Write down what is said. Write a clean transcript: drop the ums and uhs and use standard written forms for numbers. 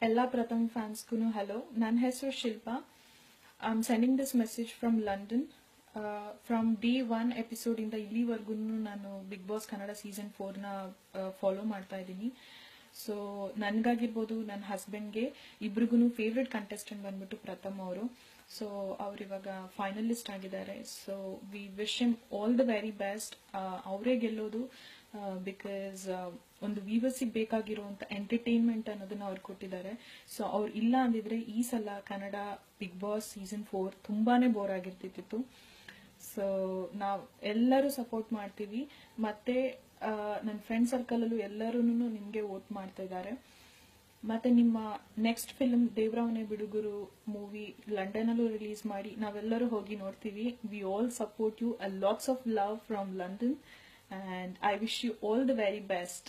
Ella Pratham fans Kunu hello. Nan hesaru Shilpa. I'm sending this message from London. From day 1 episode ಇಂದ ಇಲ್ಲಿವರೆಗೂ ನಾನು big boss Kannada season 4 ನ follow ಮಾಡ್ತಾ ಇದ್ದೀನಿ. So ನನ್ಗಾಗಿರ್ಬೋದು, ನನ್ನ ಹಸ್ಬೆಂಡ್ಗೆ ಇಬ್ರಿಗೂ ಫೇವ್ರೆಟ್ ಕಂಟೆಸ್ಟೆಂಟ್ ಬಂದ್ಬಿಟ್ಟು ಪ್ರಥಮ್ ಅವರು. ಸೊ ಅವ್ರು ಇವಾಗ ಫೈನಲಿಸ್ಟ್ ಆಗಿದ್ದಾರೆ. So we wish him all the very best. ಅವರೇ ಗೆಲ್ಲೋದು. ಬಿಕಾಸ್ ಒಂದು ವ್ಯೂವರ್ಸಿಗೆ ಬೇಕಾಗಿರುವಂತ ಎಂಟರ್ಟೈನ್ಮೆಂಟ್ ಅನ್ನೋದನ್ನ ಅವ್ರು ಕೊಟ್ಟಿದ್ದಾರೆ. ಸೊ ಅವ್ರು ಇಲ್ಲ ಅಂದಿದ್ರೆ ಈ ಸಲ ಕನ್ನಡ ಬಿಗ್ ಬಾಸ್ ಸೀಸನ್ 4 ತುಂಬಾನೇ ಬೋರ್ ಆಗಿರ್ತಿತ್ತು. ಸೊ ನಾವ್ ಎಲ್ಲರೂ ಸಪೋರ್ಟ್ ಮಾಡ್ತೀವಿ. ಮತ್ತೆ ನನ್ನ ಫ್ರೆಂಡ್ ಸರ್ಕಲ್ ಅಲ್ಲೂ ಎಲ್ಲರೂ ನಿಮ್ಗೆ ವೋಟ್ ಮಾಡ್ತಾ ಇದ್ದಾರೆ. ಮತ್ತೆ ನಿಮ್ಮ ನೆಕ್ಸ್ಟ್ ಫಿಲ್ಮ್ ದೇವ್ರಾವನೆ ಬಿಡುಗರು ಮೂವಿ ಲಂಡನ್ ಅಲ್ಲೂ ರಿಲೀಸ್ ಮಾಡಿ ನಾವೆಲ್ಲರೂ ಹೋಗಿ ನೋಡ್ತೀವಿ. We all support you. Lots of love from London and I wish you all the very best.